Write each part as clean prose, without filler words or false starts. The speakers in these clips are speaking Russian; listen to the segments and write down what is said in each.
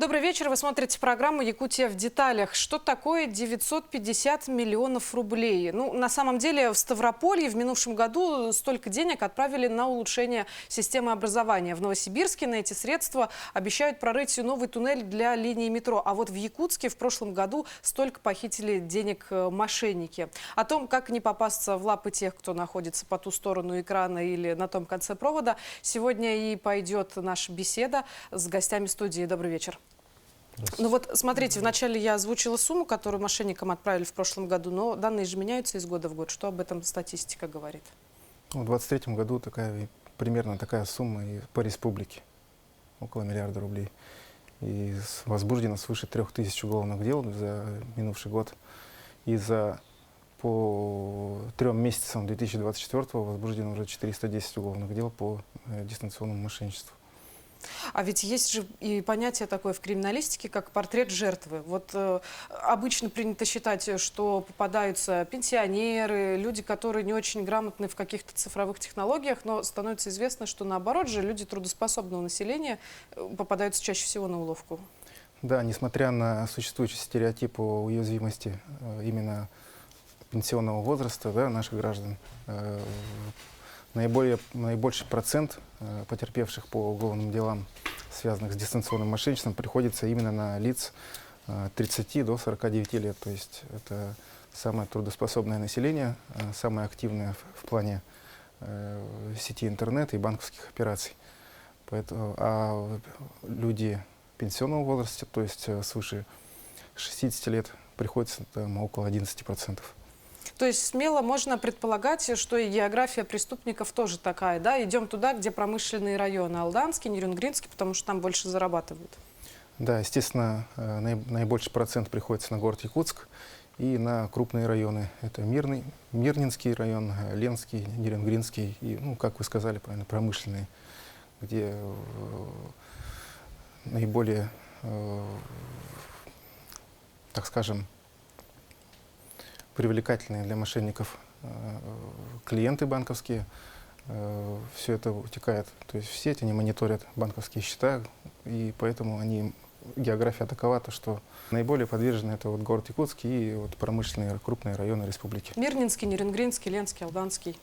Добрый вечер. Вы смотрите программу «Якутия в деталях». Что такое 950 миллионов рублей? Ну, на самом деле, в Ставрополье в минувшем году столько денег отправили на улучшение системы образования. В Новосибирске на эти средства обещают прорыть новый туннель для линии метро. А вот в Якутске в прошлом году столько похитили денег мошенники. О том, как не попасться в лапы тех, кто находится по ту сторону экрана или на том конце провода, сегодня и пойдет наша беседа с гостями студии. Добрый вечер. Ну вот, смотрите, вначале я озвучила сумму, которую мошенникам отправили в прошлом году, но данные же меняются из года в год. Что об этом статистика говорит? В 2023 году примерно такая сумма и по республике, около миллиарда рублей. И возбуждено свыше 3000 уголовных дел за минувший год. И по 3 месяцам 2024 возбуждено уже 410 уголовных дел по дистанционному мошенничеству. А ведь есть же и понятие такое в криминалистике, как портрет жертвы. Вот обычно принято считать, что попадаются пенсионеры, люди, которые не очень грамотны в каких-то цифровых технологиях, но становится известно, что наоборот же люди трудоспособного населения попадаются чаще всего на уловку. Да, несмотря на существующий стереотип о уязвимости именно пенсионного возраста, да, наших граждан, наибольший процент потерпевших по уголовным делам, связанных с дистанционным мошенничеством, приходится именно на лиц 30 до 49 лет. То есть это самое трудоспособное население, самое активное в плане сети интернет и банковских операций. А люди пенсионного возраста, то есть свыше 60 лет, приходится около 11%. То есть смело можно предполагать, что и география преступников тоже такая, да? Идем туда, где промышленные районы, Алданский, Нерюнгринский, потому что там больше зарабатывают. Да, естественно, наибольший процент приходится на город Якутск и на крупные районы. Это Мирнинский район, Ленский, Нерюнгринский и, ну, как вы сказали правильно, промышленные, где наиболее, так скажем, привлекательные для мошенников клиенты банковские. Все это утекает. То есть в сеть, они мониторят банковские счета, и поэтому география таковата, что наиболее подвержены это вот город Якутск и вот промышленные крупные районы республики. Мирнинский, Нерюнгринский, Ленский, Алданский.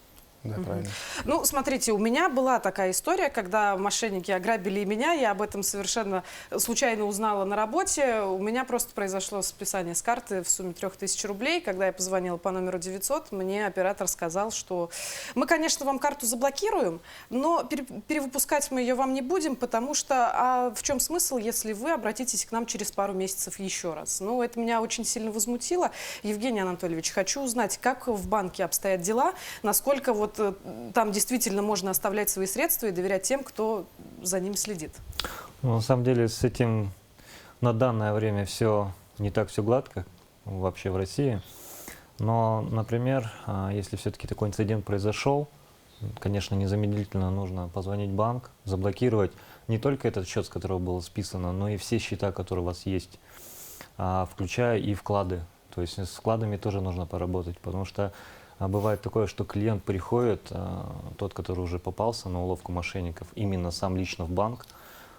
Да, правильно. Ну, смотрите, у меня была такая история, когда мошенники ограбили и меня. Я об этом совершенно случайно узнала на работе. У меня просто произошло списание с карты в сумме 3000 рублей. Когда я позвонила по номеру 900, мне оператор сказал, что мы, конечно, вам карту заблокируем, но перевыпускать мы ее вам не будем, потому что а в чем смысл, если вы обратитесь к нам через пару месяцев еще раз? Ну, это меня очень сильно возмутило. Евгений Анатольевич, хочу узнать, как в банке обстоят дела, насколько вот там действительно можно оставлять свои средства и доверять тем, кто за ним следит. Ну, на самом деле с этим на данное время все не так все гладко вообще в России. Но, например, если все-таки такой инцидент произошел, конечно, незамедлительно нужно позвонить в банк, заблокировать не только этот счет, с которого было списано, но и все счета, которые у вас есть, включая и вклады. То есть с вкладами тоже нужно поработать, потому что бывает такое, что клиент приходит, тот, который уже попался на уловку мошенников, именно сам лично в банк,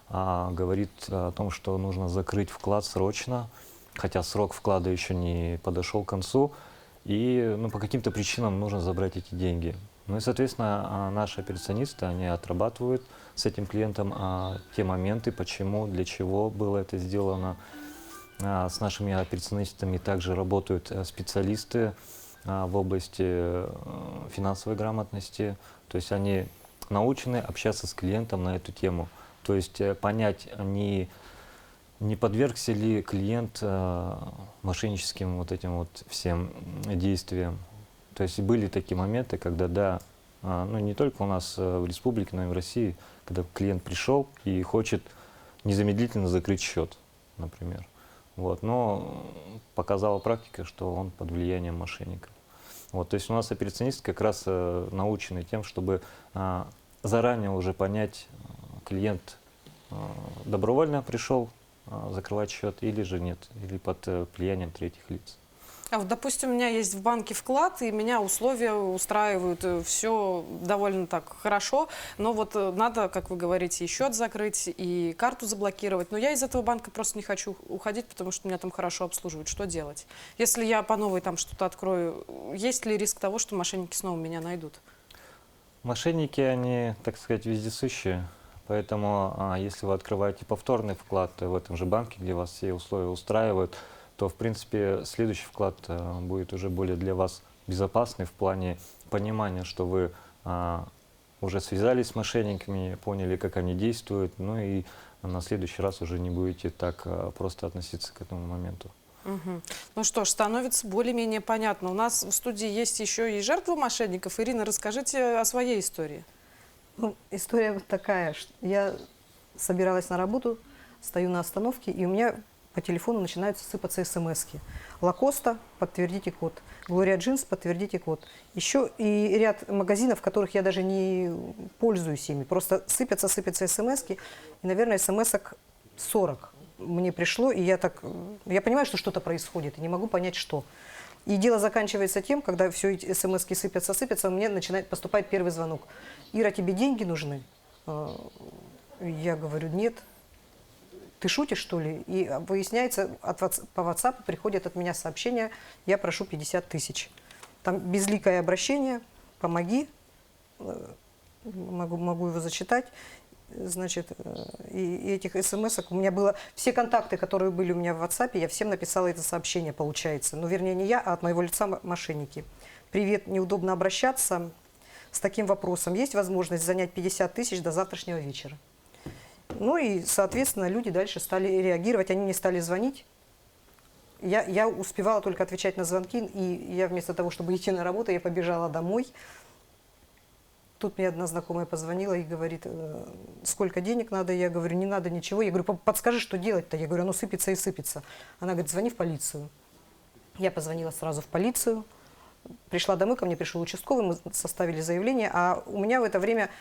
говорит о том, что нужно закрыть вклад срочно, хотя срок вклада еще не подошел к концу, и по каким-то причинам нужно забрать эти деньги. Ну и, соответственно, наши операционисты, они отрабатывают с этим клиентом те моменты, почему, для чего было это сделано. С нашими операционистами также работают специалисты в области финансовой грамотности, то есть они научены общаться с клиентом на эту тему, то есть понять, не подвергся ли клиент мошенническим вот этим вот всем действиям. То есть были такие моменты, когда, да, ну не только у нас в республике, но и в России, когда клиент пришел и хочет незамедлительно закрыть счет, например. Вот, но показала практика, что он под влиянием мошенников. Вот, то есть у нас операционисты как раз научены тем, чтобы заранее уже понять, клиент добровольно пришел закрывать счет или же нет, или под влиянием третьих лиц. А вот, допустим, у меня есть в банке вклад, и меня условия устраивают, все довольно так хорошо, но вот надо, как вы говорите, и счет закрыть, и карту заблокировать. Но я из этого банка просто не хочу уходить, потому что меня там хорошо обслуживают. Что делать? Если я по новой там что-то открою, есть ли риск того, что мошенники снова меня найдут? Мошенники, они, так сказать, вездесущие. Поэтому, если вы открываете повторный вклад в этом же банке, где вас все условия устраивают, то, в принципе, следующий вклад будет уже более для вас безопасный в плане понимания, что вы уже связались с мошенниками, поняли, как они действуют, ну и на следующий раз уже не будете так просто относиться к этому моменту. Угу. Ну что ж, становится более-менее понятно. У нас в студии есть еще и жертвы мошенников. Ирина, расскажите о своей истории. Ну, история вот такая. Я собиралась на работу, стою на остановке, и у меня по телефону начинают сыпаться смс-ки. Лакоста, подтвердите код. Глория Джинс, подтвердите код. Еще и ряд магазинов, в которых я даже не пользуюсь ими. Просто сыпятся смс-ки. И, наверное, смс-ок 40 мне пришло. И я понимаю, что что-то происходит, и не могу понять, что. И дело заканчивается тем, когда все эти смс-ки сыпятся, мне начинает поступать первый звонок. Ира, тебе деньги нужны? Я говорю, нет. Ты шутишь, что ли? И выясняется, по WhatsApp приходит от меня сообщение, я прошу 50 тысяч. Там безликое обращение, помоги, могу его зачитать. Значит, и этих смс-ок у меня было, все контакты, которые были у меня в WhatsApp, я всем написала это сообщение, получается. Ну, вернее, не я, а от моего лица мошенники. Привет, неудобно обращаться с таким вопросом. Есть возможность занять 50 тысяч до завтрашнего вечера? Ну и, соответственно, люди дальше стали реагировать, они мне стали звонить. Я успевала только отвечать на звонки, и я вместо того, чтобы идти на работу, я побежала домой. Тут мне одна знакомая позвонила и говорит, сколько денег надо? Я говорю, не надо ничего. Я говорю, подскажи, что делать-то? Я говорю, оно сыпется и сыпется. Она говорит, звони в полицию. Я позвонила сразу в полицию. Пришла домой, ко мне пришел участковый, мы составили заявление, а у меня в это время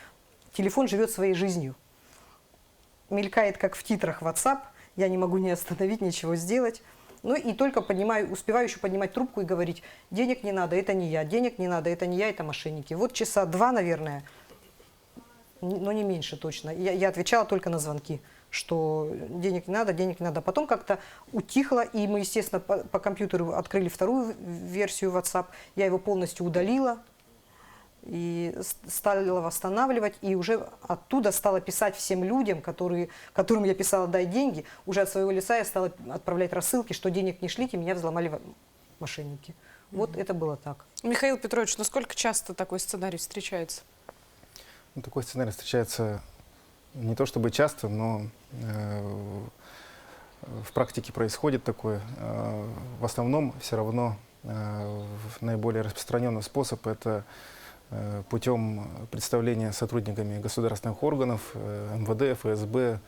телефон живет своей жизнью. Мелькает, как в титрах WhatsApp, я не могу ни остановить, ничего сделать. Ну и только успеваю еще поднимать трубку и говорить, денег не надо, это не я, денег не надо, это не я, это мошенники. Вот часа 2, наверное, но не меньше точно. Я отвечала только на звонки, что денег не надо, денег не надо. Потом как-то утихло, и мы, естественно, по компьютеру открыли вторую версию WhatsApp, я его полностью удалила. И стала восстанавливать, и уже оттуда стала писать всем людям, которым я писала «дай деньги», уже от своего лица я стала отправлять рассылки, что денег не шлите, меня взломали мошенники. Вот это было так. Михаил Петрович, насколько часто такой сценарий встречается? Ну, такой сценарий встречается не то чтобы часто, но в практике происходит такое. В основном все равно наиболее распространенный способ – это путем представления сотрудниками государственных органов, МВД, ФСБ,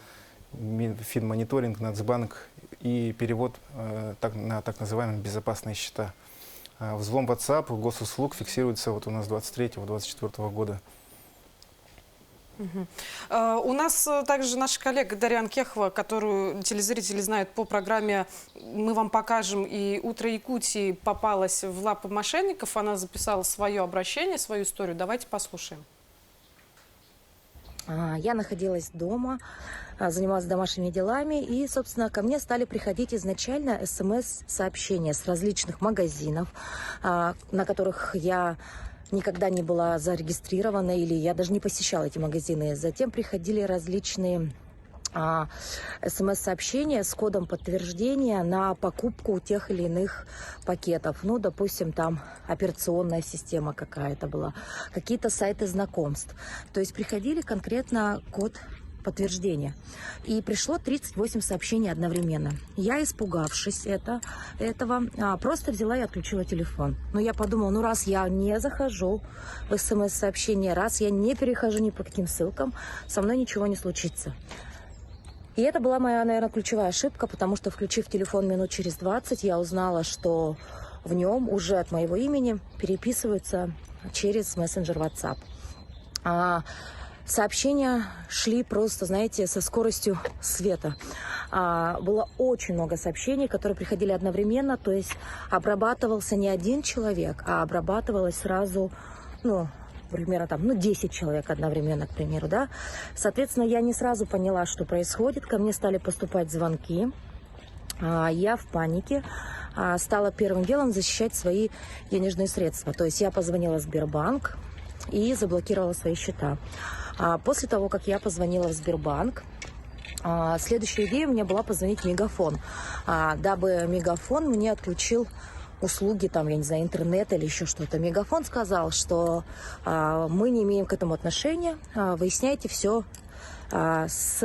Финмониторинг, Нацбанк и перевод на так называемые безопасные счета. Взлом WhatsApp, госуслуг фиксируется вот у нас 23-24 года. У нас также наша коллега Дарья Анкехова, которую телезрители знают по программе «Мы вам покажем», и «Утро Якутии» попалась в лапы мошенников. Она записала свое обращение, свою историю. Давайте послушаем. Я находилась дома, занималась домашними делами, и, собственно, ко мне стали приходить изначально СМС-сообщения с различных магазинов, на которых я никогда не была зарегистрирована, или я даже не посещала эти магазины. Затем приходили различные СМС-сообщения с кодом подтверждения на покупку тех или иных пакетов. Ну, допустим, там операционная система какая-то была, какие-то сайты знакомств. То есть приходили конкретно код подтверждения. И пришло 38 сообщений одновременно. Я, испугавшись этого, просто взяла и отключила телефон. Но я подумала, ну раз я не захожу в СМС-сообщения, раз я не перехожу ни по каким ссылкам, со мной ничего не случится. И это была моя, наверное, ключевая ошибка, потому что, включив телефон минут через 20, я узнала, что в нем уже от моего имени переписываются через мессенджер WhatsApp. Сообщения шли просто, знаете, со скоростью света. было очень много сообщений, которые приходили одновременно, то есть обрабатывался не один человек, а обрабатывалось сразу, примерно 10 человек одновременно, к примеру, да. Соответственно, я не сразу поняла, что происходит, ко мне стали поступать звонки, я в панике стала первым делом защищать свои денежные средства, то есть я позвонила в Сбербанк и заблокировала свои счета. После того, как я позвонила в Сбербанк, следующая идея у меня была позвонить в Мегафон, дабы Мегафон мне отключил услуги, я не знаю, интернет или еще что-то. Мегафон сказал, что мы не имеем к этому отношения, выясняйте все с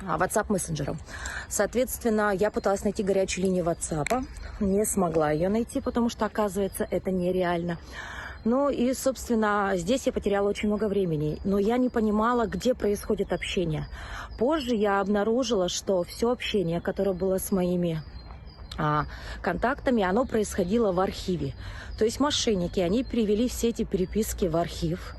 WhatsApp мессенджером. Соответственно, я пыталась найти горячую линию WhatsApp, не смогла ее найти, потому что, оказывается, это нереально. Ну и, собственно, здесь я потеряла очень много времени, но я не понимала, где происходит общение. Позже я обнаружила, что все общение, которое было с моими контактами, оно происходило в архиве. То есть мошенники, они перевели все эти переписки в архив.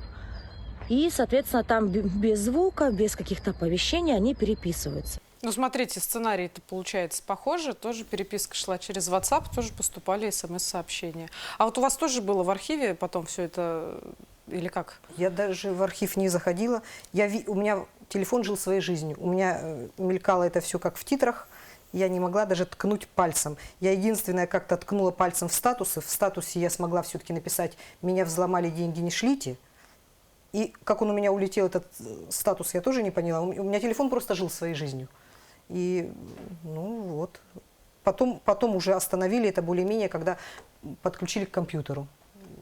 И, соответственно, там без звука, без каких-то оповещений они переписываются. Ну, смотрите, сценарий-то получается похоже. Тоже переписка шла через WhatsApp, тоже поступали смс-сообщения. А вот у вас тоже было в архиве потом все это или как? Я даже в архив не заходила. У меня телефон жил своей жизнью. У меня мелькало это все как в титрах. Я не могла даже ткнуть пальцем. Я единственное как-то ткнула пальцем в статусы. В статусе я смогла все-таки написать «Меня взломали, деньги не шлите». И как он у меня улетел, этот статус, я тоже не поняла. У меня телефон просто жил своей жизнью. И, потом уже остановили это более-менее, когда подключили к компьютеру.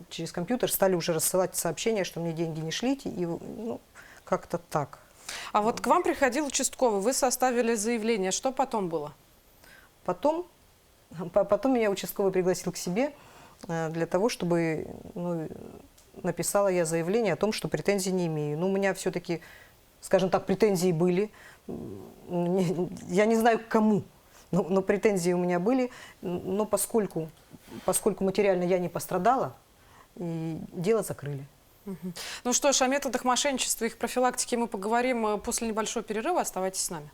Через компьютер стали уже рассылать сообщения, что мне деньги не шлите, и как-то так. А вот к вам приходил участковый, вы составили заявление, что потом было? Потом меня участковый пригласил к себе для того, чтобы написала я заявление о том, что претензий не имею. Но у меня все-таки, скажем так, претензии были. Я не знаю к кому, но претензии у меня были. Но поскольку материально я не пострадала, и дело закрыли. Ну что ж, о методах мошенничества и их профилактике мы поговорим после небольшого перерыва. Оставайтесь с нами.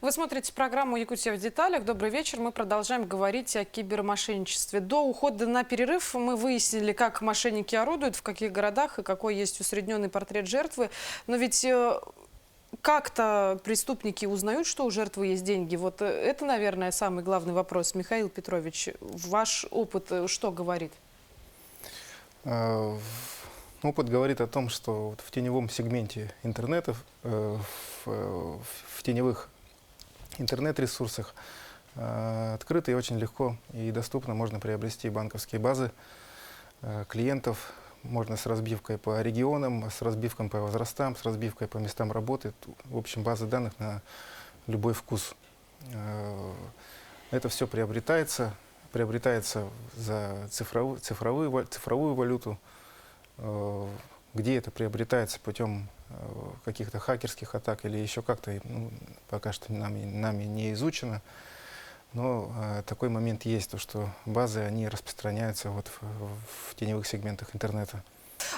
Вы смотрите программу «Якутия в деталях». Добрый вечер. Мы продолжаем говорить о кибермошенничестве. До ухода на перерыв мы выяснили, как мошенники орудуют, в каких городах и какой есть усредненный портрет жертвы. Но ведь как-то преступники узнают, что у жертвы есть деньги. Вот это, наверное, самый главный вопрос. Михаил Петрович, ваш опыт что говорит? Опыт говорит о том, что в теневом сегменте интернета, в теневых интернет-ресурсах открыто и очень легко и доступно можно приобрести банковские базы клиентов. Можно с разбивкой по регионам, с разбивкой по возрастам, с разбивкой по местам работы. В общем, базы данных на любой вкус. Это все приобретается за цифровую валюту. Где это приобретается путем каких-то хакерских атак или еще как-то, пока что нами не изучено. Но такой момент есть, то, что базы, они распространяются в теневых сегментах интернета.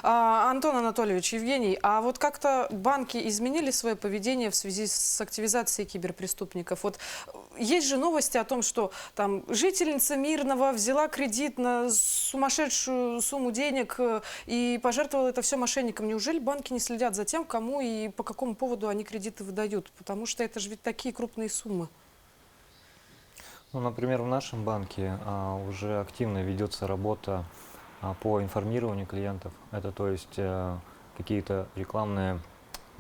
Антон Анатольевич, Евгений, а вот как-то банки изменили свое поведение в связи с активизацией киберпреступников? Вот есть же новости о том, что там жительница Мирного взяла кредит на сумасшедшую сумму денег и пожертвовала это все мошенникам. Неужели банки не следят за тем, кому и по какому поводу они кредиты выдают? Потому что это же ведь такие крупные суммы. Ну, например, в нашем банке уже активно ведется работа по информированию клиентов. Это то есть какие-то рекламные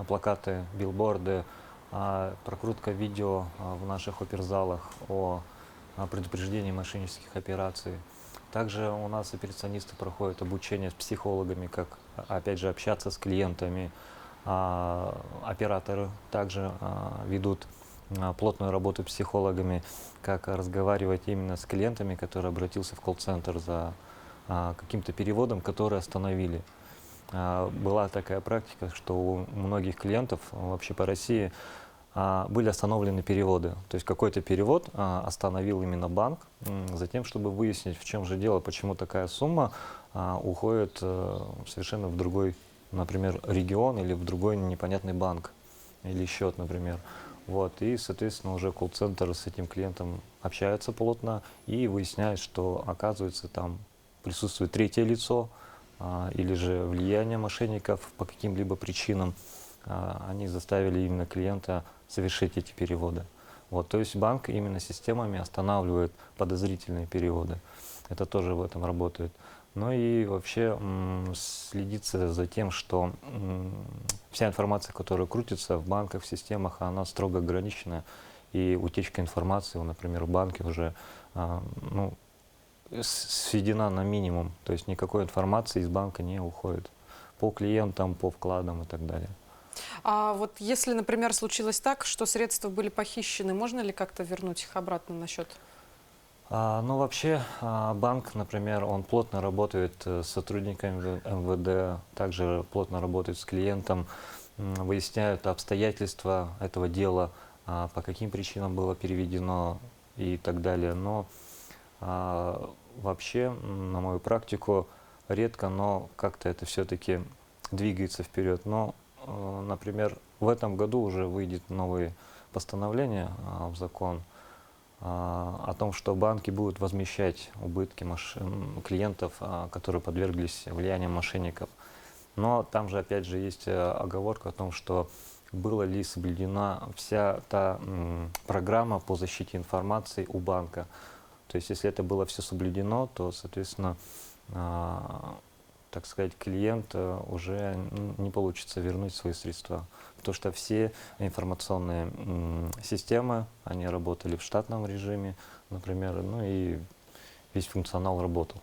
плакаты, билборды, прокрутка видео в наших оперзалах о предупреждении мошеннических операций. Также у нас операционисты проходят обучение с психологами, как, опять же, общаться с клиентами. Операторы также ведут плотную работу психологами, как разговаривать именно с клиентами, который обратился в колл-центр за каким-то переводом, который остановили. Была такая практика, что у многих клиентов вообще по России были остановлены переводы. То есть какой-то перевод остановил именно банк, затем, чтобы выяснить, в чем же дело, почему такая сумма уходит совершенно в другой, например, регион или в другой непонятный банк или счет, например. Вот. И, соответственно, уже колл-центр с этим клиентом общается плотно и выясняет, что, оказывается, там присутствует третье лицо или же влияние мошенников по каким-либо причинам. Они заставили именно клиента совершить эти переводы. Вот. То есть банк именно системами останавливает подозрительные переводы. Это тоже в этом работает. Ну и вообще следится за тем, что вся информация, которая крутится в банках, в системах, она строго ограничена. И утечка информации, например, в банке уже сведена на минимум. То есть никакой информации из банка не уходит по клиентам, по вкладам и так далее. А вот если, например, случилось так, что средства были похищены, можно ли как-то вернуть их обратно на счет? Ну, вообще, банк, например, он плотно работает с сотрудниками МВД, также плотно работает с клиентом, выясняют обстоятельства этого дела, по каким причинам было переведено и так далее. Но вообще, на мою практику, редко, но как-то это все-таки двигается вперед. Но, например, в этом году уже выйдет новые постановления в закон о том, что банки будут возмещать убытки клиентов, которые подверглись влиянию мошенников. Но там же, опять же, есть оговорка о том, что была ли соблюдена вся та программа по защите информации у банка. То есть, если это было все соблюдено, то, соответственно, так сказать, клиент уже не получится вернуть свои средства. Потому что все информационные системы, они работали в штатном режиме, например, ну и весь функционал работал.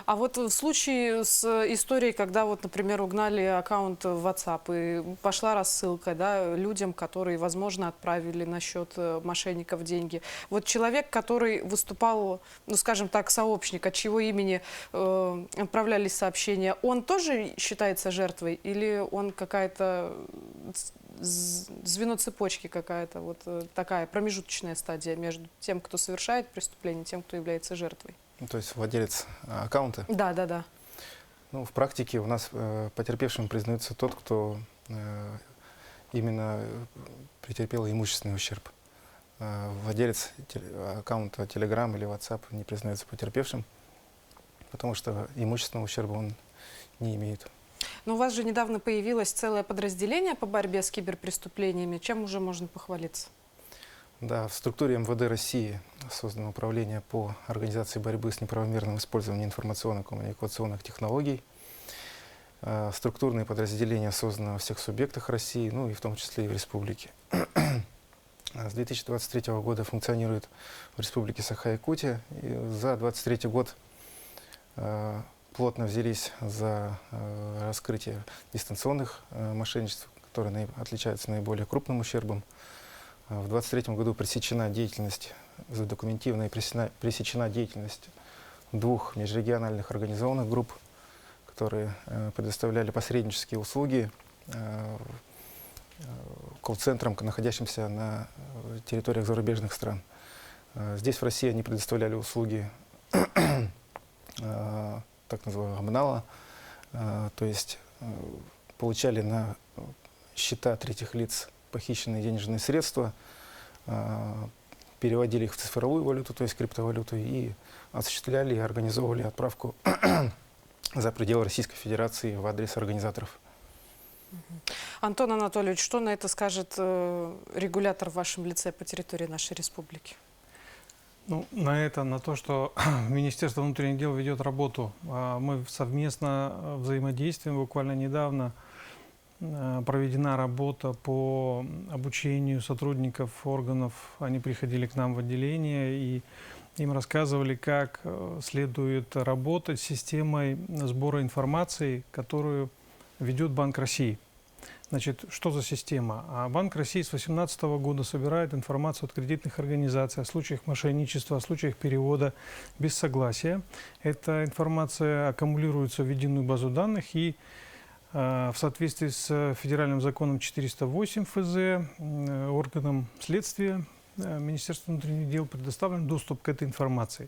А вот в случае с историей, когда, вот, например, угнали аккаунт в WhatsApp и пошла рассылка, да, людям, которые, возможно, отправили на счет мошенников деньги. Вот человек, который выступал, ну, скажем так, сообщник, от чьего имени отправлялись сообщения, он тоже считается жертвой или он какая-то звено цепочки какая-то, вот такая промежуточная стадия между тем, кто совершает преступление, и тем, кто является жертвой? То есть владелец аккаунта? Да. Ну, в практике у нас потерпевшим признается тот, кто именно претерпел имущественный ущерб. Владелец аккаунта Telegram или WhatsApp не признается потерпевшим, потому что имущественного ущерба он не имеет. Но у вас же недавно появилось целое подразделение по борьбе с киберпреступлениями. Чем уже можно похвалиться? Да, в структуре МВД России создано управление по организации борьбы с неправомерным использованием информационно-коммуникационных технологий. Структурные подразделения созданы во всех субъектах России, ну и в том числе и в республике. С 2023 года функционирует в республике Саха-Якутия. И за 2023 год плотно взялись за раскрытие дистанционных мошенничеств, которые отличаются наиболее крупным ущербом. В 2023 году пресечена деятельность, задокументирована и пресечена деятельность 2 межрегиональных организованных групп, которые предоставляли посреднические услуги колл-центрам, находящимся на территориях зарубежных стран. Здесь, в России, они предоставляли услуги так называемого обнала, то есть получали на счета третьих лиц похищенные денежные средства, переводили их в цифровую валюту, то есть криптовалюту, и осуществляли и организовывали отправку за пределы Российской Федерации в адрес организаторов. Антон Анатольевич, что на это скажет регулятор в вашем лице по территории нашей республики? Ну, на то, что Министерство внутренних дел ведет работу. Мы совместно взаимодействуем. Буквально недавно проведена работа по обучению сотрудников органов. Они приходили к нам в отделение и им рассказывали, как следует работать с системой сбора информации, которую ведет Банк России. Значит, что за система? Банк России с 2018 года собирает информацию от кредитных организаций о случаях мошенничества, о случаях перевода без согласия. Эта информация аккумулируется в единую базу данных и в соответствии с федеральным законом 408 ФЗ органам следствия Министерства внутренних дел предоставлен доступ к этой информации.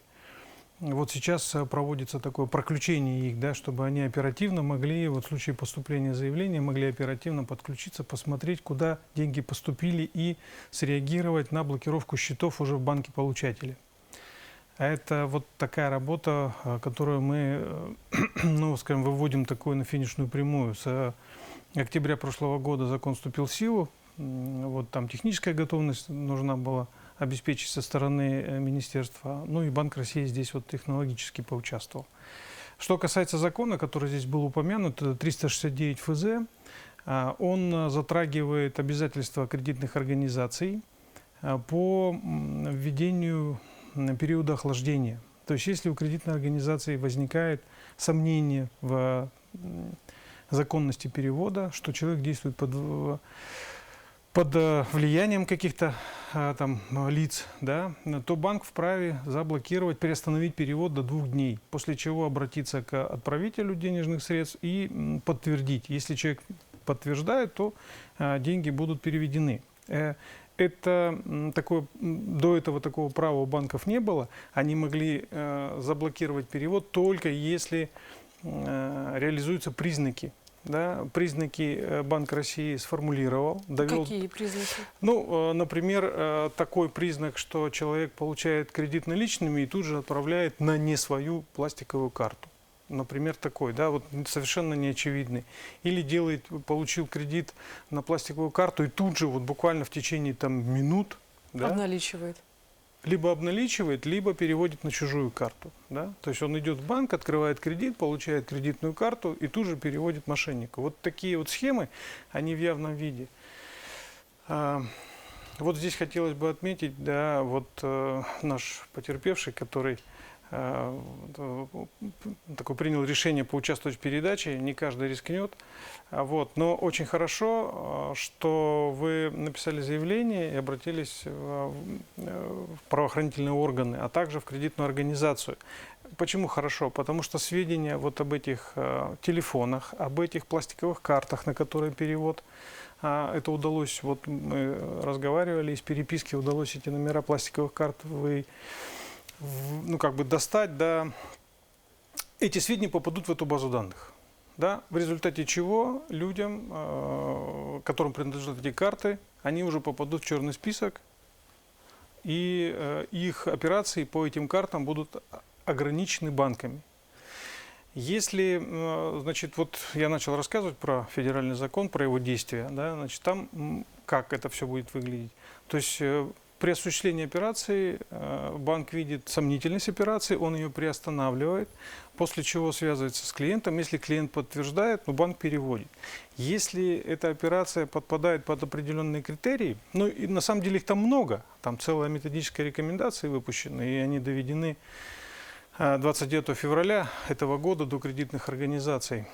Вот сейчас проводится такое проключение их, да, чтобы они оперативно могли, вот в случае поступления заявления, могли оперативно подключиться, посмотреть, куда деньги поступили и среагировать на блокировку счетов уже в банке получателя. А это вот такая работа, которую мы, ну, скажем, выводим такую на финишную прямую. С октября прошлого года закон вступил в силу. Вот там техническая готовность нужна была обеспечить со стороны министерства. Ну и Банк России здесь вот технологически поучаствовал. Что касается закона, который здесь был упомянут, 369 ФЗ, он затрагивает обязательства кредитных организаций по введению периода охлаждения. То есть если у кредитной организации возникает сомнение в законности перевода, что человек действует под влиянием каких-то там лиц, да, то банк вправе заблокировать, приостановить перевод до 2 дней, после чего обратиться к отправителю денежных средств и подтвердить. Если человек подтверждает, то деньги будут переведены. Это такое, до этого такого права у банков не было. Они могли заблокировать перевод только если реализуются признаки. Да, признаки Банк России сформулировал. Довел. Какие признаки? Ну, например, такой признак, что человек получает кредит наличными и тут же отправляет на не свою пластиковую карту. Например, такой, да, вот совершенно неочевидный. Или получил кредит на пластиковую карту и тут же, вот буквально в течение там минут, да, Обналичивает. либо обналичивает, либо переводит на чужую карту. Да? То есть он идет в банк, открывает кредит, получает кредитную карту и тут же переводит мошеннику. Вот такие вот схемы, они в явном виде. Вот здесь хотелось бы отметить, да, вот наш потерпевший, который такое принял решение поучаствовать в передаче, не каждый рискнет. Вот. Но очень хорошо, что вы написали заявление и обратились в правоохранительные органы, а также в кредитную организацию. Почему хорошо? Потому что сведения вот об этих телефонах, об этих пластиковых картах, на которые перевод, это удалось, вот мы разговаривали, из переписки удалось эти номера пластиковых карт достать, да, эти сведения попадут в эту базу данных. Да, в результате чего людям, которым принадлежат эти карты, они уже попадут в черный список, и их операции по этим картам будут ограничены банками. Если, значит, вот я начал рассказывать про федеральный закон, про его действия, да, значит, там как это все будет выглядеть. То есть при осуществлении операции банк видит сомнительность операции, он ее приостанавливает, после чего связывается с клиентом. Если клиент подтверждает, банк переводит. Если эта операция подпадает под определенные критерии, ну и на самом деле их там много, там целая методическая рекомендация выпущена, и они доведены 29 февраля этого года до кредитных организаций.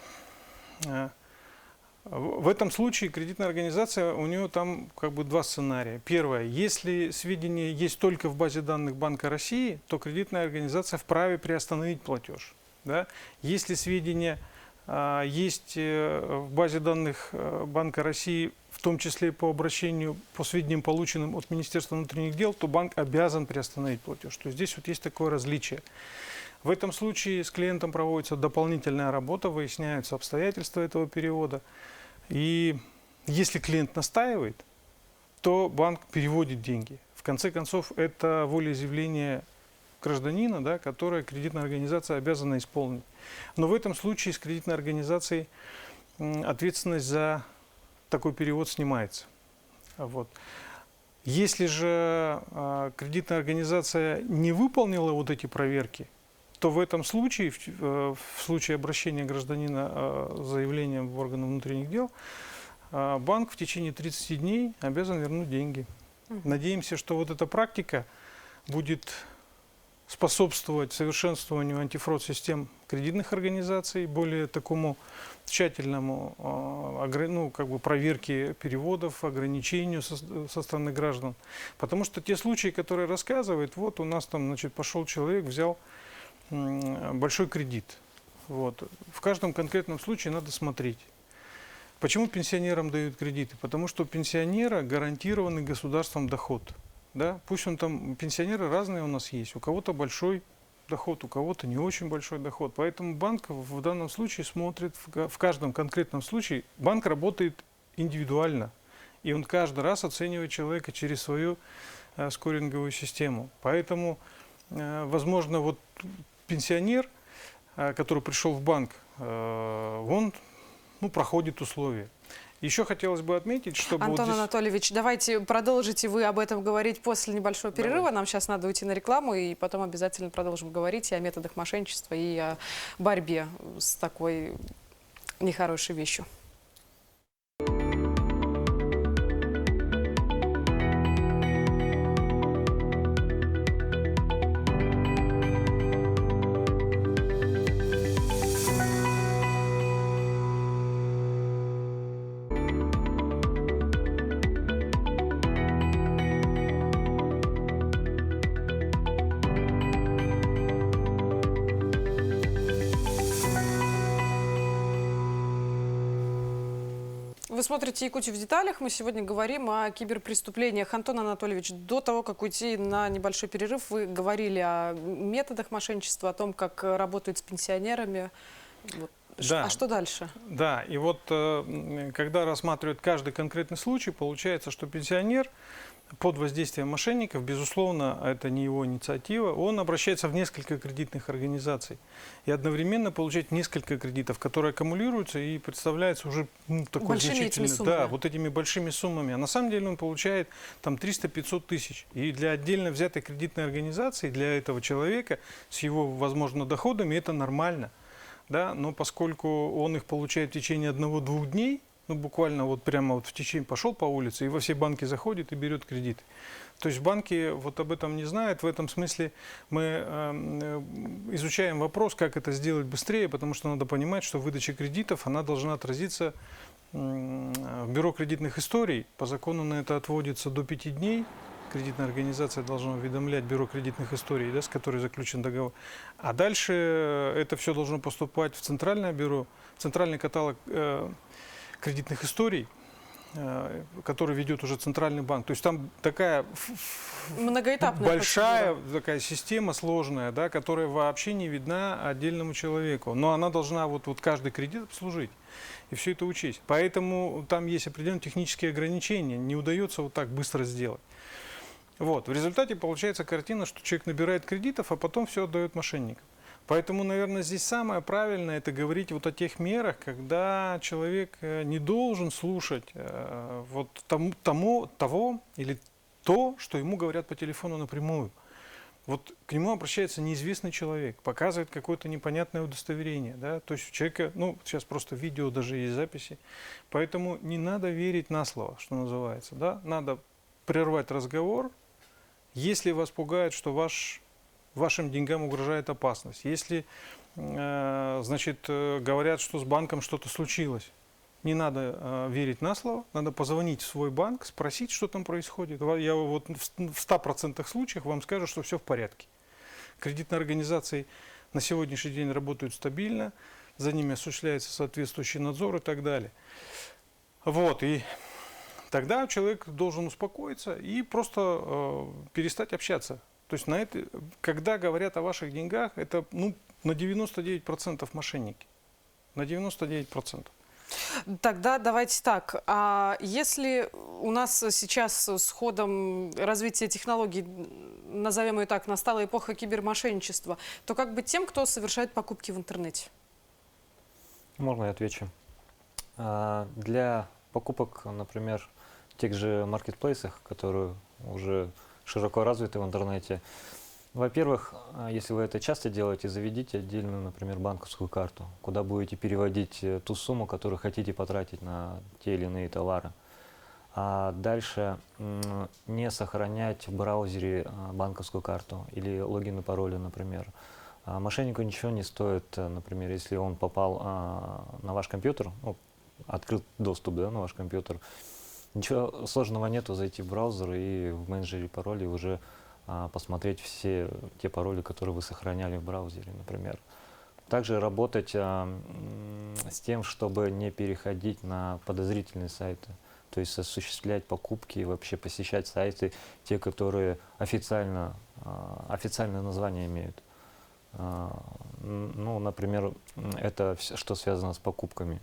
В этом случае кредитная организация, у нее там как бы 2 сценария. Первое, если сведения есть только в базе данных Банка России, то кредитная организация вправе приостановить платеж. Да? Если сведения есть в базе данных Банка России, в том числе по обращению, по сведениям, полученным от Министерства внутренних дел, то банк обязан приостановить платеж. То есть здесь вот есть такое различие. В этом случае с клиентом проводится дополнительная работа, выясняются обстоятельства этого перевода. И если клиент настаивает, то банк переводит деньги. В конце концов, это волеизъявление гражданина, да, которое кредитная организация обязана исполнить. Но в этом случае с кредитной организацией ответственность за такой перевод снимается. Вот. Если же кредитная организация не выполнила вот эти проверки, то в этом случае, в случае обращения гражданина с заявлением в органы внутренних дел, банк в течение 30 дней обязан вернуть деньги. Надеемся, что вот эта практика будет способствовать совершенствованию антифрод-систем кредитных организаций, более такому тщательному проверке переводов, ограничению со стороны граждан. Потому что те случаи, которые рассказывают, вот у нас там, значит, пошел человек, взял большой кредит. Вот. В каждом конкретном случае надо смотреть. Почему пенсионерам дают кредиты? Потому что у пенсионера гарантированный государством доход. Да? Пусть он там, пенсионеры разные у нас есть, у кого-то большой доход, у кого-то не очень большой доход. Поэтому банк в данном случае смотрит, в каждом конкретном случае, банк работает индивидуально. И он каждый раз оценивает человека через свою скоринговую систему. Поэтому, возможно, вот пенсионер, который пришел в банк, он проходит условия. Еще хотелось бы отметить, чтобы... Антон Анатольевич, давайте продолжите вы об этом говорить после небольшого перерыва. Нам сейчас надо уйти на рекламу, и потом обязательно продолжим говорить и о методах мошенничества, и о борьбе с такой нехорошей вещью. Вы смотрите «Якутию в деталях». Мы сегодня говорим о киберпреступлениях. Антон Анатольевич, до того, как уйти на небольшой перерыв, вы говорили о методах мошенничества, о том, как работают с пенсионерами. Вот. Да. А что дальше? Да, и вот когда рассматривают каждый конкретный случай, получается, что пенсионер под воздействием мошенников, безусловно, это не его инициатива, он обращается в несколько кредитных организаций и одновременно получает несколько кредитов, которые аккумулируются и представляются уже такой большими значительный, этими суммами. да, вот этими большими суммами. А на самом деле он получает там 300-500 тысяч. И для отдельно взятой кредитной организации, для этого человека с его, возможно, доходами это нормально. Да? Но поскольку он их получает в течение 1-2 дней, буквально вот прямо вот в течение пошел по улице и во все банки заходит и берет кредит. То есть банки вот об этом не знают. В этом смысле мы изучаем вопрос, как это сделать быстрее, потому что надо понимать, что выдача кредитов, она должна отразиться в бюро кредитных историй. По закону на это отводится до 5 дней. Кредитная организация должна уведомлять бюро кредитных историй, да, с которой заключен договор. А дальше это все должно поступать в центральное бюро, в центральный каталог кредитных историй, который ведет уже Центральный банк. То есть там такая Многоэтапная большая процедура. такая система сложная, да, которая вообще не видна отдельному человеку. Но она должна вот каждый кредит обслужить и все это учесть. Поэтому там есть определенные технические ограничения. Не удается вот так быстро сделать. Вот. В результате получается картина, что человек набирает кредитов, а потом все отдает мошенникам. Поэтому, наверное, здесь самое правильное – это говорить вот о тех мерах, когда человек не должен слушать вот того или то, что ему говорят по телефону напрямую. Вот к нему обращается неизвестный человек, показывает какое-то непонятное удостоверение. Да? То есть у человека, сейчас просто видео, даже есть записи. Поэтому не надо верить на слово, что называется. Да? Надо прервать разговор, если вас пугает, что вашим деньгам угрожает опасность. Если, говорят, что с банком что-то случилось, не надо верить на слово, надо позвонить в свой банк, спросить, что там происходит. Я вот в 100% случаях вам скажу, что все в порядке. Кредитные организации на сегодняшний день работают стабильно, за ними осуществляется соответствующий надзор и так далее. Вот, и тогда человек должен успокоиться и просто перестать общаться. То есть когда говорят о ваших деньгах, это на 99% мошенники. На 99%. Тогда давайте так. А если у нас сейчас с ходом развития технологий, назовем ее так, настала эпоха кибермошенничества, то как быть тем, кто совершает покупки в интернете? Можно я отвечу? Для покупок, например, в тех же маркетплейсах, которые уже широко развиты в интернете. Во-первых, если вы это часто делаете, заведите отдельную, например, банковскую карту, куда будете переводить ту сумму, которую хотите потратить на те или иные товары. А дальше не сохранять в браузере банковскую карту или логин и пароли, например. Мошеннику ничего не стоит, например, если он попал на ваш компьютер, ну, открыл доступ, да, на ваш компьютер. Ничего сложного нету зайти в браузер и в менеджере паролей уже посмотреть все те пароли, которые вы сохраняли в браузере, например. Также работать с тем, чтобы не переходить на подозрительные сайты. То есть осуществлять покупки и вообще посещать сайты, те, которые официальное название имеют. Ну, например, это что связано с покупками.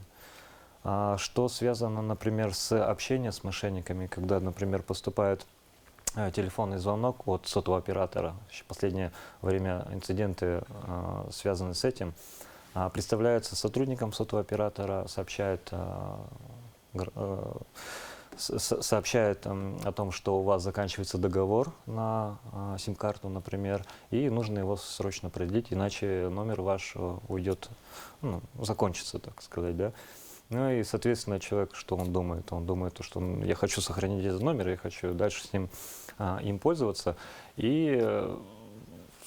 Что связано, например, с общением с мошенниками, когда, например, поступает телефонный звонок от сотового оператора. В последнее время инциденты связаны с этим. Представляется сотрудником сотового оператора, сообщает о том, что у вас заканчивается договор на сим-карту, например, и нужно его срочно продлить, иначе номер ваш уйдет, ну, закончится, так сказать, да. Ну и, соответственно, человек, что он думает? Он думает, что я хочу сохранить этот номер, я хочу дальше с ним им пользоваться, и,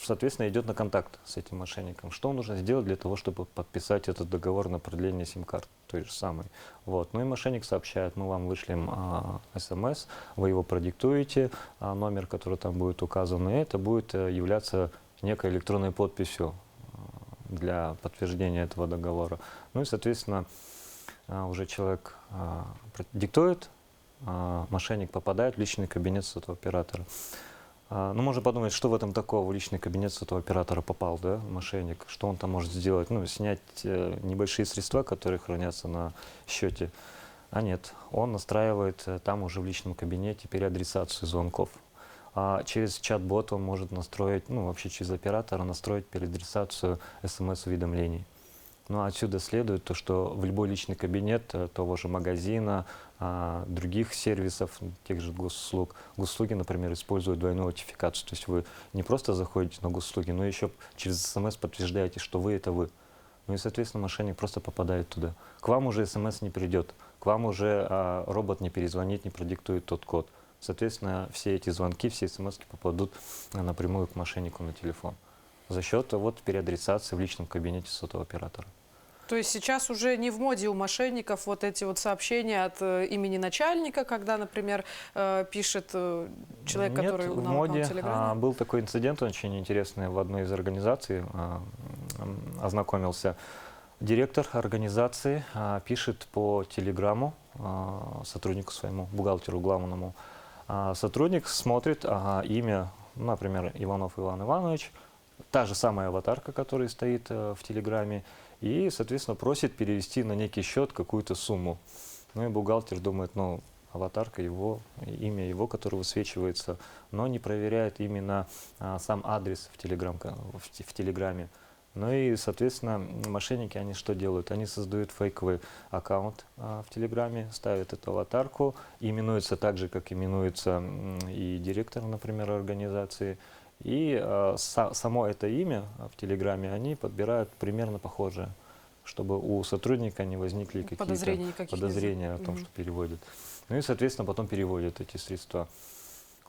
соответственно, идет на контакт с этим мошенником. Что нужно сделать для того, чтобы подписать этот договор на продление сим-карт, той же самой? Вот. Ну и мошенник сообщает, мы вам вышлем СМС, вы его продиктуете, номер, который там будет указан, и это будет являться некой электронной подписью для подтверждения этого договора. Ну и, соответственно, уже человек диктует, мошенник попадает в личный кабинет сотового оператора. Ну, можно подумать, что в этом такого, в личный кабинет сотового оператора попал, да, мошенник, что он там может сделать, ну, снять небольшие средства, которые хранятся на счете. А нет, он настраивает там уже в личном кабинете переадресацию звонков. А через чат-бот он может настроить, ну, вообще через оператора настроить переадресацию СМС-уведомлений. Ну, отсюда следует то, что в любой личный кабинет того же магазина, других сервисов, тех же госуслуг, госуслуги, например, используют двойную аутентификацию. То есть вы не просто заходите на госуслуги, но еще через СМС подтверждаете, что вы — это вы. Ну и, соответственно, мошенник просто попадает туда. К вам уже СМС не придет, к вам уже робот не перезвонит, не продиктует тот код. Соответственно, все эти звонки, все СМС попадут напрямую к мошеннику на телефон за счет вот переадресации в личном кабинете сотового оператора. То есть сейчас уже не в моде у мошенников вот эти вот сообщения от имени начальника, когда, например, пишет человек, который в на моде Телеграме? был такой инцидент очень интересный в одной из организаций, ознакомился. Директор организации пишет по телеграмму сотруднику своему, бухгалтеру главному. Сотрудник смотрит, имя, например, Иванов Иван Иванович, та же самая аватарка, которая стоит в телеграме, и, соответственно, просит перевести на некий счет какую-то сумму. Ну и бухгалтер думает, ну, аватарка его, имя его, которое высвечивается, но не проверяет именно сам адрес в телеграме. Ну и, соответственно, мошенники, они что делают? Они создают фейковый аккаунт в Телеграме, ставят эту аватарку, именуется так же, как именуется и директор, например, организации. И само это имя в Телеграме они подбирают примерно похожее, чтобы у сотрудника не возникли какие-то подозрения о том, что переводят. Ну и, соответственно, потом переводят эти средства.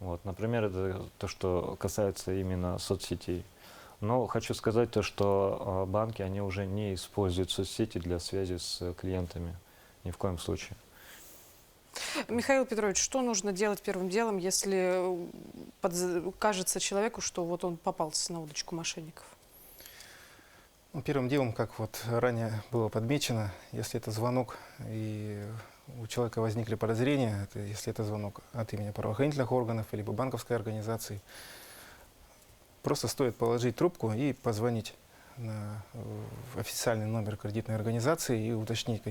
Вот, например, это то, что касается именно соцсетей. Но хочу сказать то, что банки, они уже не используют соцсети для связи с клиентами. Ни в коем случае. Михаил Петрович, что нужно делать первым делом, если кажется человеку, что вот он попался на удочку мошенников? Ну, первым делом, как вот ранее было подмечено, если это звонок и у человека возникли подозрения, если это звонок от имени правоохранительных органов или банковской организации, просто стоит положить трубку и позвонить на официальный номер кредитной организации и уточнить,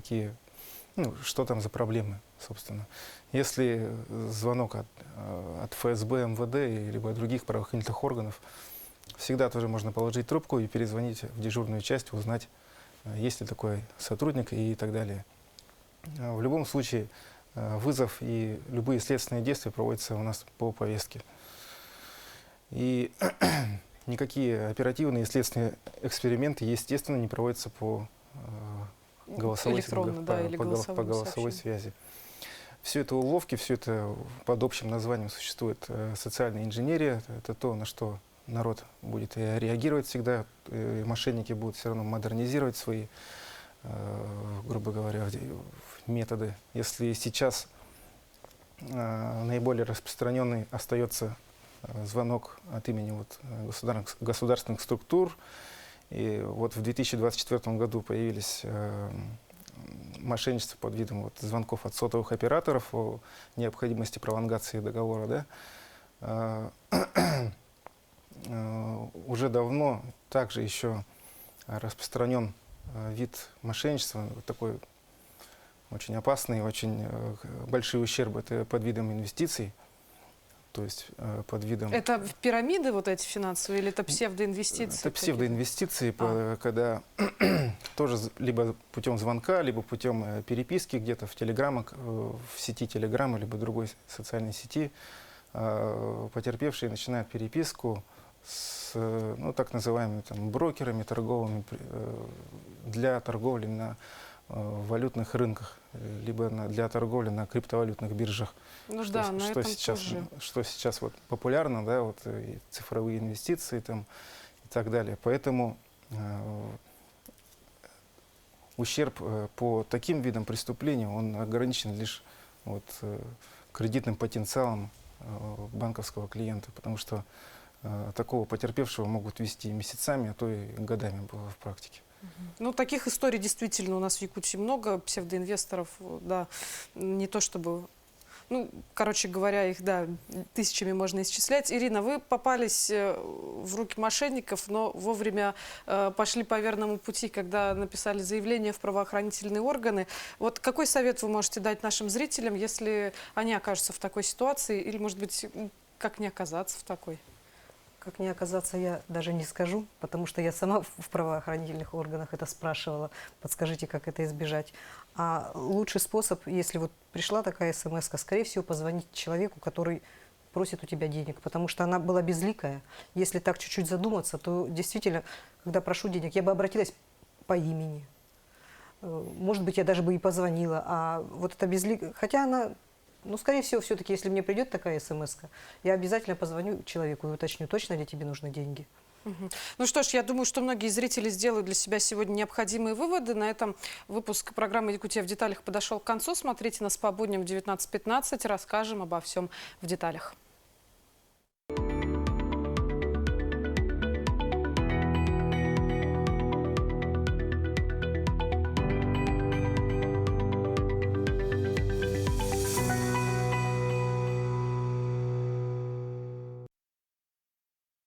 что там за проблемы, собственно. Если звонок от ФСБ, МВД или других правоохранительных органов, всегда тоже можно положить трубку и перезвонить в дежурную часть, узнать, есть ли такой сотрудник и так далее. В любом случае, вызов и любые следственные действия проводятся у нас по повестке. И никакие оперативные и следственные эксперименты, естественно, не проводятся по голосовой связи. Все это уловки, все это под общим названием существует социальная инженерия. Это то, на что народ будет реагировать всегда. И мошенники будут все равно модернизировать свои, грубо говоря, методы. Если сейчас наиболее распространенный остается звонок от имени вот государственных структур, и вот в 2024 году появились мошенничество под видом вот звонков от сотовых операторов о необходимости пролонгации договора, да. Уже давно также еще распространен вид мошенничества, такой очень опасный, очень большие ущербы. Это под видом инвестиций, то есть под видом... Это пирамиды вот эти финансовые или это псевдоинвестиции? Это псевдоинвестиции, когда тоже либо путем звонка, либо путем переписки где-то в Телеграм, в сети Телеграма, либо другой социальной сети, потерпевшие начинают переписку с так называемыми брокерами торговыми для торговли на валютных рынках, либо для торговли на криптовалютных биржах. Ну да, на этом тоже. Что сейчас вот популярно, да, вот и цифровые инвестиции там, и так далее. Поэтому ущерб по таким видам преступлений, он ограничен лишь вот, кредитным потенциалом банковского клиента, потому что такого потерпевшего могут вести месяцами, а то и годами было в практике. Ну, таких историй действительно у нас в Якутии много, псевдоинвесторов, да, не то чтобы... Ну, короче говоря, их, да, тысячами можно исчислять. Ирина, вы попались в руки мошенников, но вовремя пошли по верному пути, когда написали заявление в правоохранительные органы. Вот какой совет вы можете дать нашим зрителям, если они окажутся в такой ситуации, или, может быть, как не оказаться в такой? Как не оказаться, я даже не скажу, потому что я сама в правоохранительных органах это спрашивала. Подскажите, как это избежать. А лучший способ, если вот пришла такая смс-ка, скорее всего, позвонить человеку, который просит у тебя денег, потому что она была безликая. Если так чуть-чуть задуматься, то действительно, когда прошу денег, я бы обратилась по имени. Может быть, я даже бы и позвонила. А вот это безликая... Хотя она... Ну, скорее всего, все-таки, если мне придет такая смс-ка, я обязательно позвоню человеку и уточню, точно ли тебе нужны деньги. Ну что ж, я думаю, что многие зрители сделают для себя сегодня необходимые выводы. На этом выпуск программы «Якутия в деталях» подошел к концу. Смотрите нас по будням в 19:15. Расскажем обо всем в деталях.